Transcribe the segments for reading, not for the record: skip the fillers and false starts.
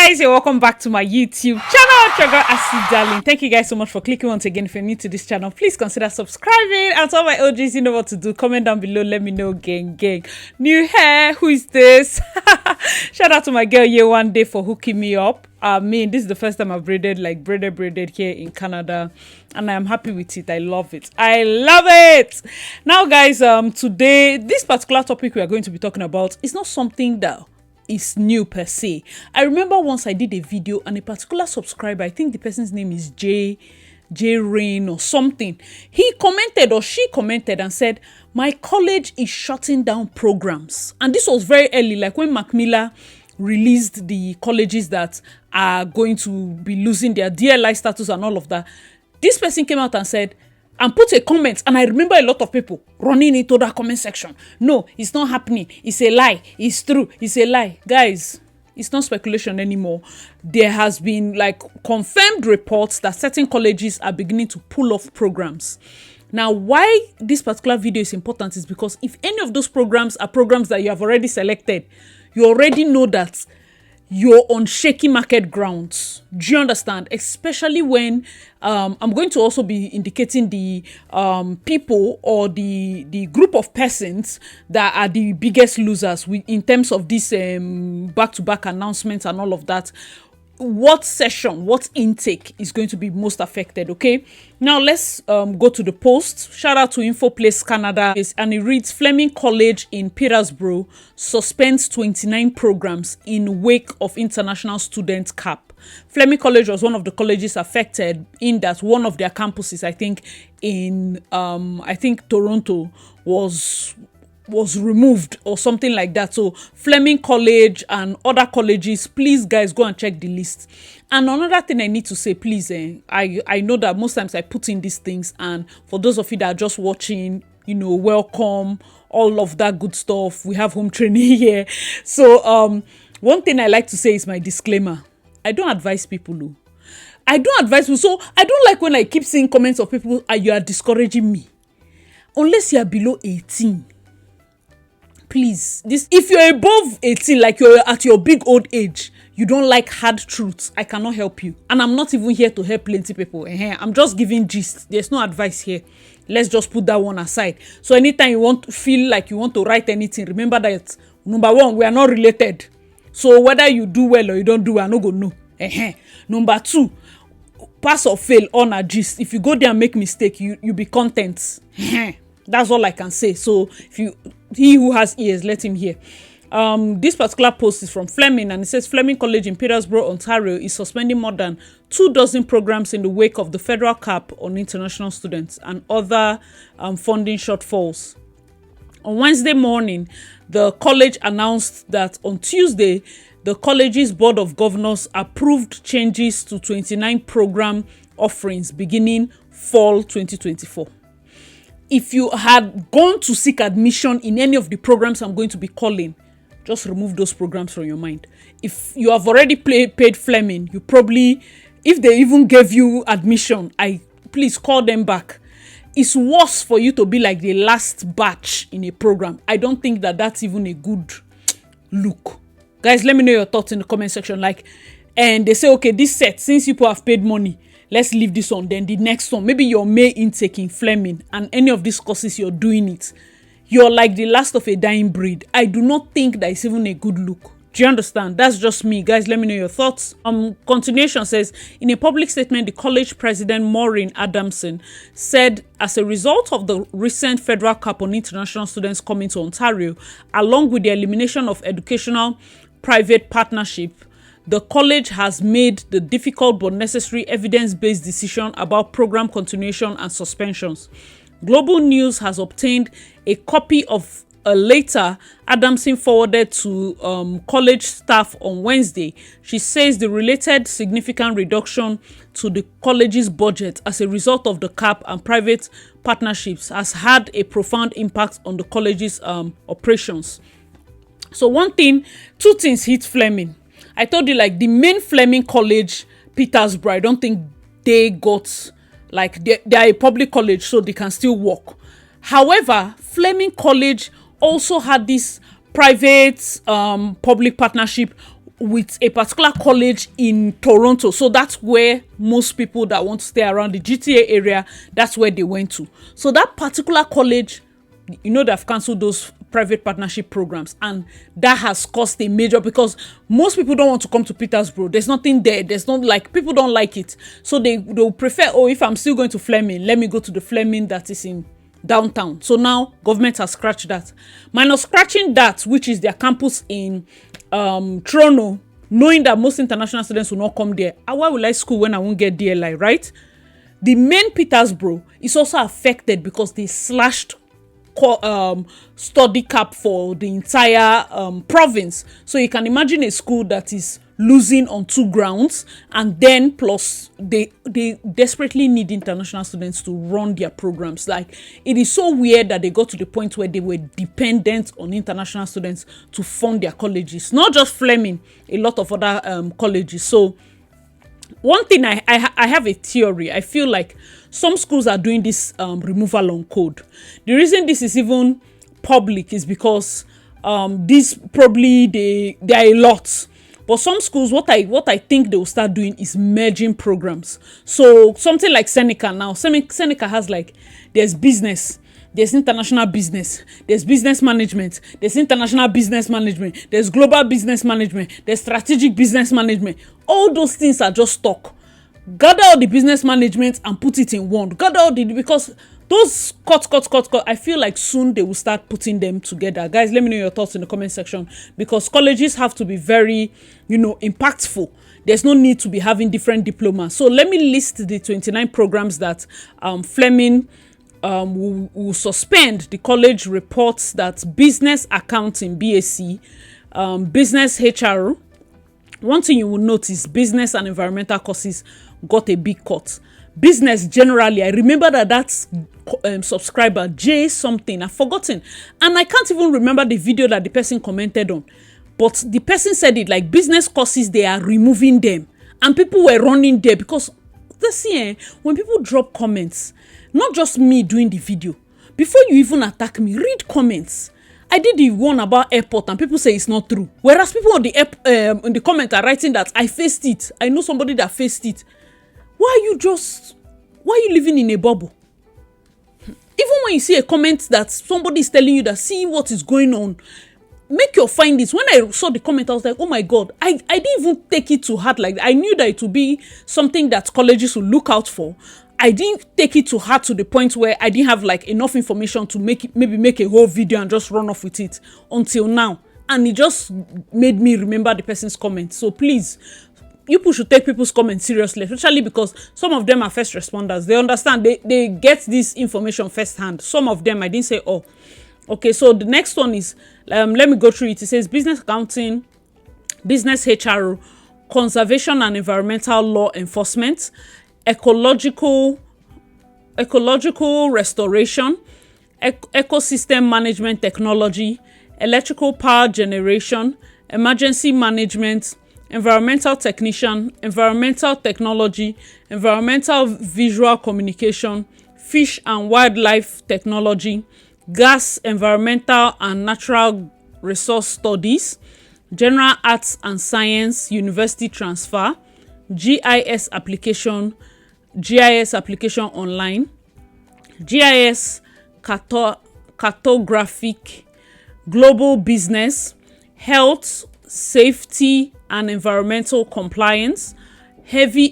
guys, and welcome back to my YouTube channel, Trigger Acid Darling. Thank you guys so much for clicking once again. If you're new to this channel, please consider subscribing. And to all my OGs, you know what to do. Comment down below, let me know, gang. New hair, who is this? Shout out to my girl Year One Day for hooking me up. This is the first time I've braided here in Canada, and I'm happy with it. I love it. Now guys, today this particular topic we are going to be talking about is not something that is new per se. I remember once I did a video and a particular subscriber, I think the person's name is J Rain or something, he commented or she commented and said, my college is shutting down programs. And this was very early, like when Mac Miller released the colleges that are going to be losing their DLI status and all of that. This person came out and said, and put a comment, and I remember a lot of people running into that comment section. No, it's not happening. It's a lie. It's true. It's a lie. Guys, it's not speculation anymore. There has been like confirmed reports that certain colleges are beginning to pull off programs. Now, why this particular video is important is because if any of those programs are programs that you have already selected, you already know that you're on shaky market grounds. Do you understand? Especially when I'm going to also be indicating the people or the group of persons that are the biggest losers in terms of this back-to-back announcements and all of that. What session, what intake is going to be most affected, okay? Now, let's go to the post. Shout out to InfoPlace Canada. And it reads, Fleming College in Peterborough suspends 29 programs in wake of international student cap. Fleming College was one of the colleges affected in that one of their campuses, I think, in Toronto was removed or something like that. So Fleming College and other colleges, please guys go and check the list. And another thing I need to say, please, I know that most times I put in these things, and for those of you that are just watching, you know, welcome, all of that good stuff. We have home training here. So one thing I like to say is my disclaimer. I don't advise people. I don't advise people. So I don't like when I keep seeing comments of people, you are discouraging me. Unless you are below 18. Please, if you're above 18, like you're at your big old age, you don't like hard truths, I cannot help you. And I'm not even here to help plenty people. I'm just giving gist. There's no advice here. Let's just put that one aside. So anytime you want to feel like you want to write anything, remember that, number one, we are not related. So whether you do well or you don't do well, I'm not going to know. Number two, pass or fail on a gist. If you go there and make mistake, you be content. That's all I can say. So he who has ears, let him hear. This particular post is from Fleming, and it says Fleming College in Peterborough, Ontario is suspending more than 24 programs in the wake of the federal cap on international students and other funding shortfalls. On Wednesday morning, the college announced that on Tuesday, the college's board of governors approved changes to 29 program offerings beginning fall 2024. If you had gone to seek admission in any of the programs I'm going to be calling, just remove those programs from your mind. If you have already paid Fleming, you probably, if they even gave you admission, please call them back. It's worse for you to be like the last batch in a program. I don't think that that's even a good look. Guys, let me know your thoughts in the comment section. And they say, okay, this set, since people have paid money, let's leave this one. Then the next one, maybe your May intake in Fleming and any of these courses you're doing it, you're like the last of a dying breed. I do not think that is even a good look. Do you understand? That's just me. Guys, let me know your thoughts. Continuation says, in a public statement, the college president, Maureen Adamson, said as a result of the recent federal cap on international students coming to Ontario, along with the elimination of educational private partnership, the college has made the difficult but necessary evidence-based decision about program continuation and suspensions. Global News has obtained a copy of a letter Adamson forwarded to college staff on Wednesday. She says the related significant reduction to the college's budget as a result of the cap and private partnerships has had a profound impact on the college's operations. So two things hit Fleming. I told you, like, the main Fleming College, Peterborough, I don't think they got, like, they are a public college, so they can still work. However, Fleming College also had this private public partnership with a particular college in Toronto. So that's where most people that want to stay around the GTA area, that's where they went to. So that particular college, you know, they've cancelled those private partnership programs, and that has caused a major, because most people don't want to come to Petersburg. There's nothing there. There's not, like, people don't like it. So they'll prefer, oh, if I'm still going to Fleming, let me go to the Fleming that is in downtown. So now government has scratched that. Minus scratching that, which is their campus in Toronto, knowing that most international students will not come there. Why will I school when I won't get DLI, right? The main Petersburg is also affected because they slashed study cap for the entire province. So you can imagine a school that is losing on 2 grounds, and then plus they desperately need international students to run their programs. Like, it is so weird that they got to the point where they were dependent on international students to fund their colleges, not just Fleming, a lot of other colleges. So one thing, I have a theory. I feel like some schools are doing this removal on code. The reason this is even public is because this probably they are a lot. But some schools, what I think they will start doing is merging programs. So something like Seneca now. Seneca has, like, there's business, there's international business, there's business management, there's international business management, there's global business management, there's strategic business management. All those things are just talk. Gather all the business management and put it in one. Gather all the, because those cut. I feel like soon they will start putting them together. Guys, let me know your thoughts in the comment section, because colleges have to be very, impactful. There's no need to be having different diplomas. So let me list the 29 programs that Fleming will suspend. The college reports that business accounting, BSc, business HR. One thing you will notice, business and environmental courses got a big cut. Business generally, I remember that's subscriber J something, I've forgotten, and I can't even remember the video that the person commented on, but the person said it, like, business courses, they are removing them, and people were running there. Because when people drop comments, not just me doing the video, before you even attack me, read comments. I did the one about airport and people say it's not true, whereas people on the comment are writing that I faced it. I know somebody that faced it. Why are you living in a bubble? Even when you see a comment that somebody is telling you that, see what is going on, make your findings. When I saw the comment, I was like, oh my God, I didn't even take it to heart like that. I knew that it would be something that colleges will look out for. I didn't take it to heart to the point where I didn't have, like, enough information to maybe make a whole video and just run off with it until now. And it just made me remember the person's comment. So please, you people should take people's comments seriously, especially because some of them are first responders. They understand, they get this information firsthand. Some of them, I didn't say all. Okay, so the next one is, let me go through it. It says business accounting, business HR, conservation and environmental law enforcement, ecological restoration, ecosystem management technology, electrical power generation, emergency management, environmental technician, environmental technology, environmental visual communication, fish and wildlife technology, gas, environmental and natural resource studies, general arts and science, university transfer, GIS application online, GIS cartographic, global business, health, safety and environmental compliance, heavy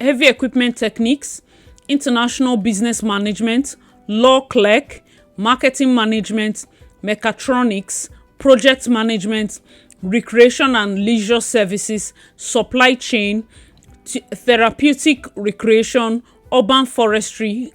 equipment techniques, international business management, law clerk, marketing management, mechatronics, project management, recreation and leisure services, supply chain, therapeutic recreation, urban forestry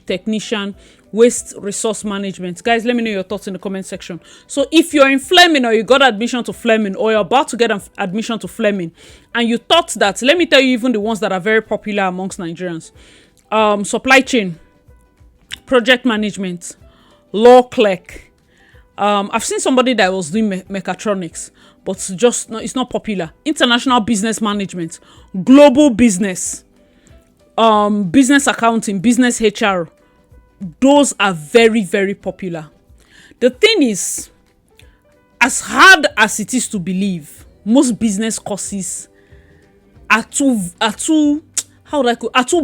technician, waste resource management. Guys, let me know your thoughts in the comment section. So if you're in Fleming, or you got admission to Fleming, or you're about to get admission to Fleming, and you thought that, let me tell you, even the ones that are very popular amongst Nigerians, supply chain, project management, law clerk. I've seen somebody that was doing mechatronics, but it's not popular. International business management, global business, business accounting, business HR. Those are very, very popular. The thing is, as hard as it is to believe, most business courses are too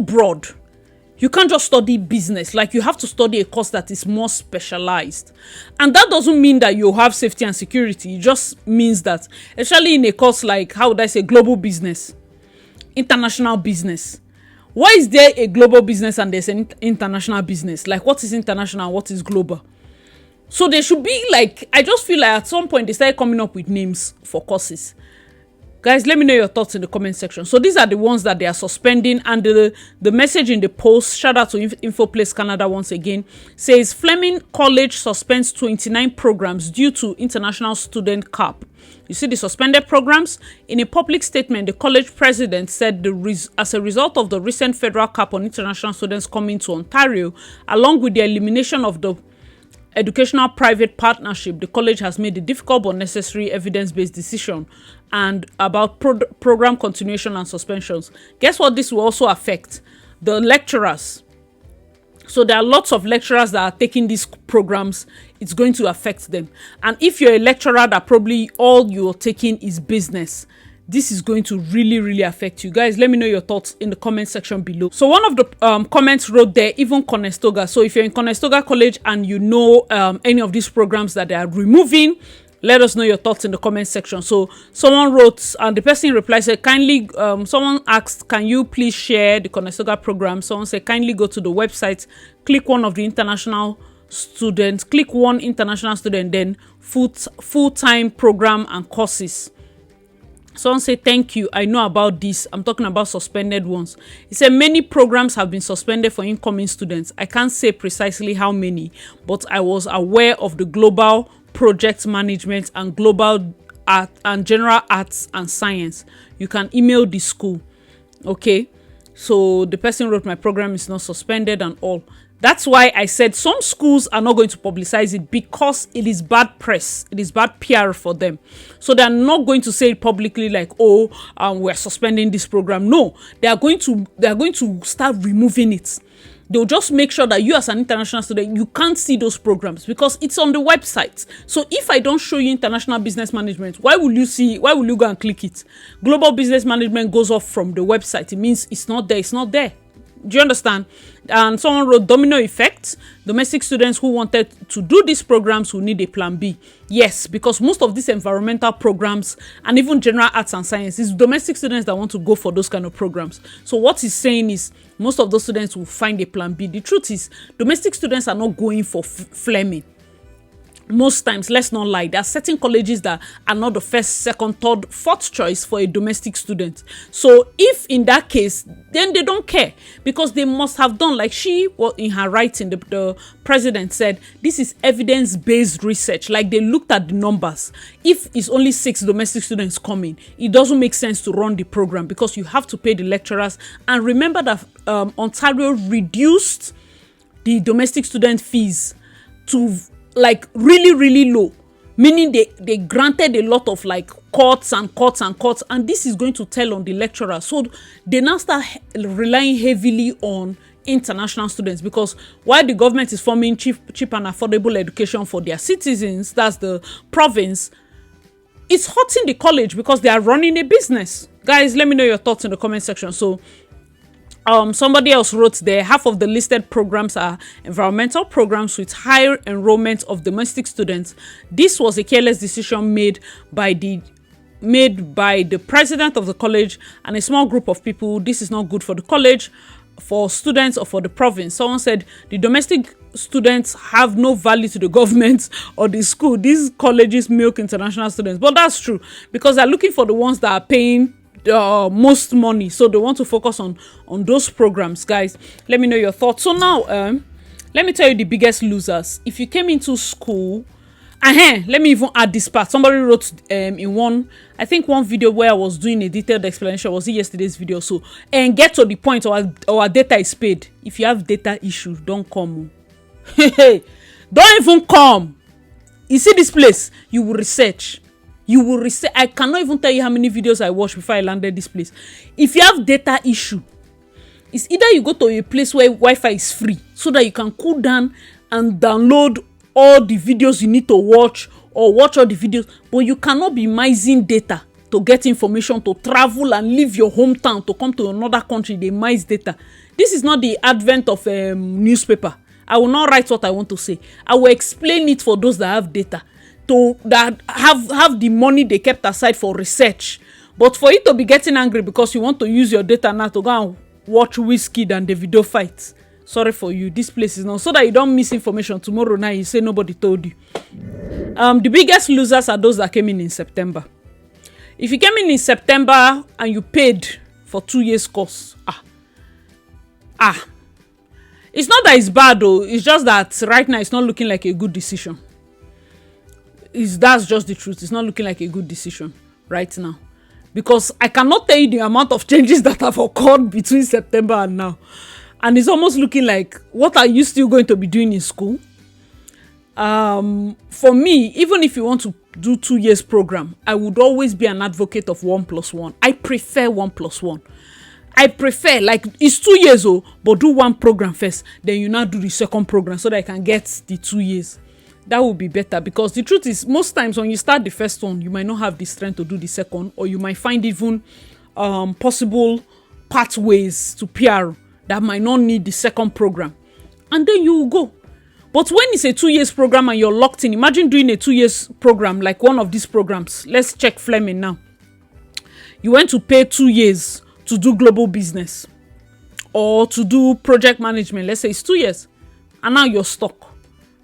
broad. You can't just study business. Like, you have to study a course that is more specialized. And that doesn't mean that you have safety and security. It just means that, especially in a course like, global business, international business. Why is there a global business and there's an international business? Like, what is international? What is global? So there should be, like, I just feel like at some point they started coming up with names for courses. Guys, let me know your thoughts in the comment section. So these are the ones that they are suspending, and the message in the post, shout out to InfoPlace Canada once again, says Fleming College suspends 29 programs due to international student cap. You see the suspended programs? In a public statement, the college president said as a result of the recent federal cap on international students coming to Ontario, along with the elimination of the educational private partnership, the college has made a difficult but necessary evidence-based decision and about program continuation and suspensions. Guess what? This will also affect the lecturers. So there are lots of lecturers that are taking these programs. It's going to affect them. And if you're a lecturer that probably all you're taking is business, this is going to really affect you. Guys, let me know your thoughts in the comment section below. So one of the comments wrote there, even Conestoga. So if you're in Conestoga College and you know any of these programs that they are removing, let us know your thoughts in the comment section. So someone wrote, and the person replied, said, kindly, someone asked, can you please share the Conestoga program? Someone said, kindly go to the website, click one of the international students, click one international student, then full-time program and courses. Someone say, thank you, I know about this. I'm talking about suspended ones. He said many programs have been suspended for incoming students. I can't say precisely how many, but I was aware of the global project management and global art and general arts and science. You can email the school. Okay, so the person wrote, my program is not suspended and all. That's why I said some schools are not going to publicize it, because it is bad press. It is bad PR for them. So they're not going to say it publicly like, oh, we're suspending this program. No, they are going to start removing it. They'll just make sure that you as an international student, you can't see those programs because it's on the website. So if I don't show you international business management, why will you go and click it? Global business management goes off from the website. It means it's not there. It's not there. Do you understand? And someone wrote, domino effect. Domestic students who wanted to do these programs will need a plan B. Yes, because most of these environmental programs and even general arts and science is domestic students that want to go for those kind of programs. So what he's saying is most of those students will find a plan B. The truth is domestic students are not going for Fleming. Most times, let's not lie, there are certain colleges that are not the first, second, third, fourth choice for a domestic student. So if in that case, then they don't care, because they must have done, like in her writing, the president said, this is evidence-based research. Like, they looked at the numbers. If it's only 6 domestic students coming, it doesn't make sense to run the program because you have to pay the lecturers. And remember that Ontario reduced the domestic student fees to like really low, meaning they granted a lot of like cuts, and this is going to tell on the lecturer. So they now start relying heavily on international students, because while the government is forming cheap and affordable education for their citizens, that's the province, it's hurting the college because they are running a business. Guys, let me know your thoughts in the comment section. So somebody else wrote there, half of the listed programs are environmental programs with higher enrollment of domestic students. This was a careless decision made by the president of the college and a small group of people. This is not good for the college, for students, or for the province. Someone said the domestic students have no value to the government or the school. These colleges milk international students. But that's true, because they're looking for the ones that are paying most money, so they want to focus on those programs. Guys, let me know your thoughts. So now let me tell you the biggest losers. If you came into school, let me even add this part. Somebody wrote in one video where I was doing a detailed explanation. Was it yesterday's video? So, and get to the point, or our data is paid. If you have data issue, don't come. Don't even come. You see this place, you will research. I cannot even tell you how many videos I watched before I landed this place. If you have data issue, it's either you go to a place where Wi-Fi is free so that you can cool down and download all the videos you need to watch, or watch all the videos, but you cannot be mising data. to get information, to travel and leave your hometown to come to another country, they mine data. This is not the advent of newspaper. I will not write what I want to say. I will explain it for those that have data, that have the money they kept aside for research. But for you to be getting angry because you want to use your data now to go and watch Wizkid and Davido fight, sorry for you. This place is not, so that you don't miss information. Tomorrow night you say nobody told you. The biggest losers are those that came in September. If you came in September and you paid for 2 years course, it's not that it's bad though. It's just that right now it's not looking like a good decision. That's just the truth. It's not looking like a good decision right now, because I cannot tell you the amount of changes that have occurred between September and now, and it's almost looking like, what are you still going to be doing in school? For me, even if you want to do 2 years program, I would always be an advocate of 1+1. I prefer 1+1. I prefer, like, it's 2 years old, but do one program first, then you now do the second program so that I can get the 2 years. That would be better, because the truth is, most times when you start the first one, you might not have the strength to do the second, or you might find even possible pathways to PR that might not need the second program, and then you will go. But when it's a 2 years program and you're locked in, imagine doing a 2 years program like one of these programs. Let's check Fleming now. You went to pay 2 years to do global business or to do project management. Let's say it's 2 years, and now you're stuck.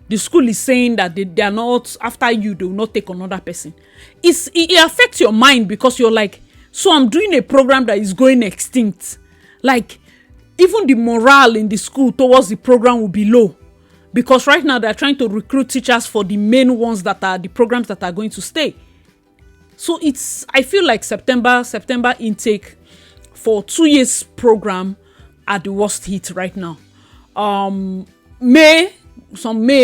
The school is saying that they are not, after you, they will not take another person. It affects your mind, because you're like, so I'm doing a program that is going extinct. Like, even the morale in the school towards the program will be low. Because right now they're trying to recruit teachers for the main ones that are the programs that are going to stay. So I feel like September intake for 2 years program are the worst hit right now. May,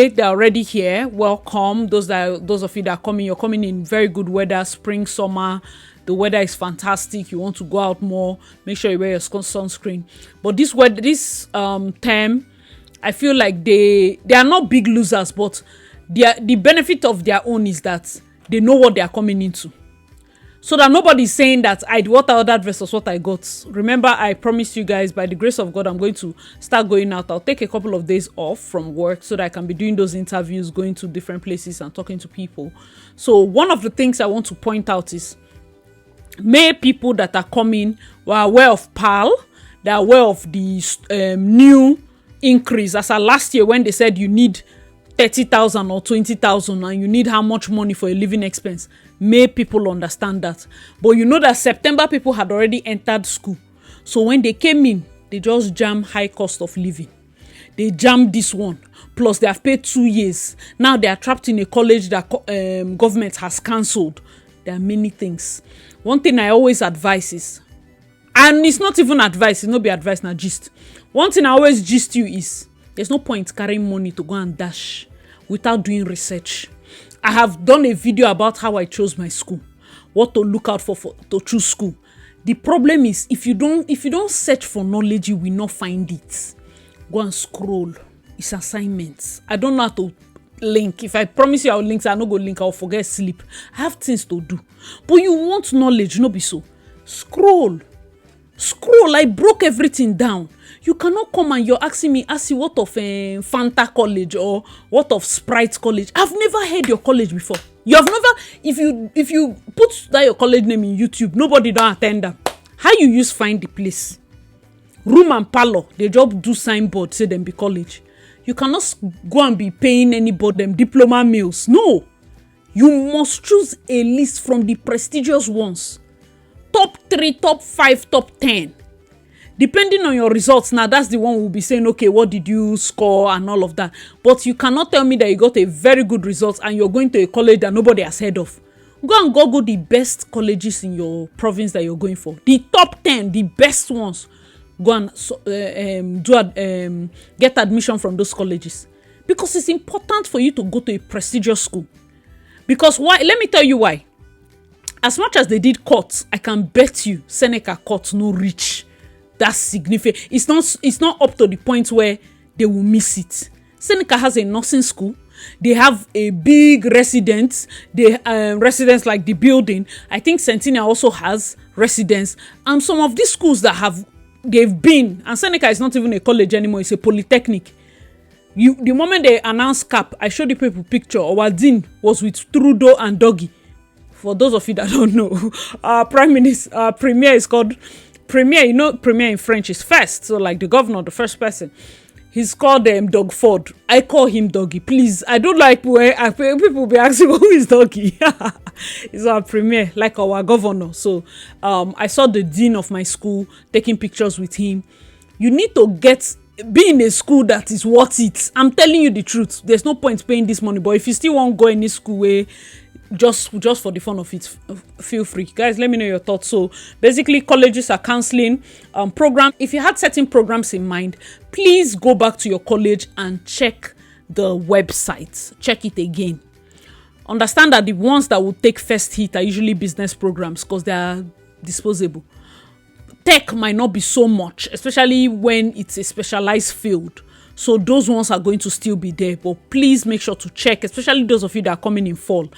they're already here. Welcome. Those of you that are coming, you're coming in very good weather, spring, summer. The weather is fantastic. You want to go out more, make sure you wear your sunscreen. But this term, I feel like they are not big losers, but the benefit of their own is that they know what they are coming into. So that nobody is saying that what I ordered versus what I got. Remember, I promised you guys, by the grace of God, I'm going to start going out. I'll take a couple of days off from work so that I can be doing those interviews, going to different places and talking to people. So one of the things I want to point out is, may people that are coming were aware of PAL, they're aware of the new increase. As last year when they said you need 30,000 or 20,000 and you need how much money for a living expense, may people understand that. But you know that September people had already entered school, so when they came in, they just jammed high cost of living. They jammed this one, plus they have paid 2 years. Now they are trapped in a college that government has cancelled. There are many things. One thing I always advise is, and it's not even advice, it's not be advice, now gist. One thing I always gist you is, there's no point carrying money to go and dash without doing research. I have done a video about how I chose my school, what to look out for to choose school. The problem is, if you don't search for knowledge, you will not find it. Go and scroll. It's assignments. I don't know how to link. If I promise you I'll link, I'll not go link, I'll forget sleep. I have things to do. But you want knowledge, no be so. Scroll. I broke everything down. You cannot come and you're asking me, what of Fanta College or what of Sprite College? I've never heard your college before. You have never, if you put that your college name in YouTube, nobody don't attend them. How you use find the place? Room and parlor, they just do signboard, say them be college. You cannot go and be paying anybody them diploma meals. No. You must choose a list from the prestigious ones. Top 3, top 5, top 10. Depending on your results, now that's the one we'll be saying, okay, what did you score and all of that. But you cannot tell me that you got a very good result and you're going to a college that nobody has heard of. Go and Google the best colleges in your province that you're going for. The top 10, the best ones. Go and get admission from those colleges. Because it's important for you to go to a prestigious school. Because why? Let me tell you why. As much as they did courts, I can bet you Seneca courts no reach. That's significant. It's not up to the point where they will miss it. Seneca has a nursing school. They have a big residence. They residence like the building. I think Centennial also has residence. And some of these schools that they've been, and Seneca is not even a college anymore, it's a polytechnic. The moment they announced CAP, I showed the people picture. Our dean was with Trudeau and Doggy. For those of you that don't know, our premier is called premier. You know, premier in French is first. So like the governor, the first person. He's called Doug Ford. I call him Doggy. Please, I don't like when people be asking who is Doggy. He's our premier, like our governor. So I saw the dean of my school taking pictures with him. You need to be in a school that is worth it. I'm telling you the truth. There's no point paying this money. But if you still want to go any school where just for the fun of it, feel free. Guys, let me know your thoughts. So basically, colleges are canceling program. If you had certain programs in mind, please go back to your college and check the website. Check it again. Understand that the ones that will take first hit are usually business programs because they are disposable. Tech might not be so much, especially when it's a specialized field. So those ones are going to still be there. But please make sure to check, especially those of you that are coming in fall.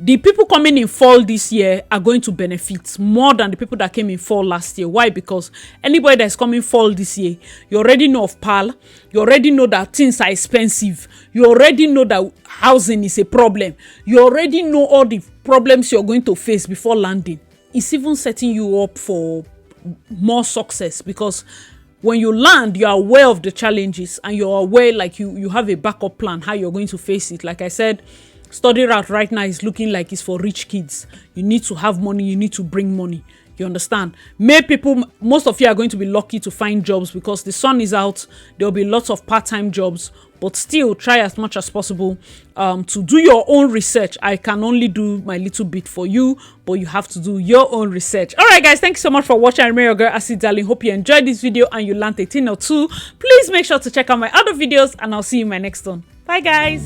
The people coming in fall this year are going to benefit more than the people that came in fall last year. Why? Because anybody that's coming fall this year, you already know of PAL. You already know that things are expensive. You already know that housing is a problem. You already know all the problems you're going to face before landing. It's even setting you up for more success because when you land, you are aware of the challenges and you're aware, like you have a backup plan, how you're going to face it. Like I said, study route right now is looking like it's for rich kids. You need to have money. You need to bring money. You understand? Most of you are going to be lucky to find jobs because the sun is out. There'll be lots of part-time jobs, but still try as much as possible to do your own research. I can only do my little bit for you, but you have to do your own research. All right, guys, thank you so much for watching. I'm your girl, Acid Darling. Hope you enjoyed this video and you learned a thing or two. Please make sure to check out my other videos and I'll see you in my next one. Bye, guys.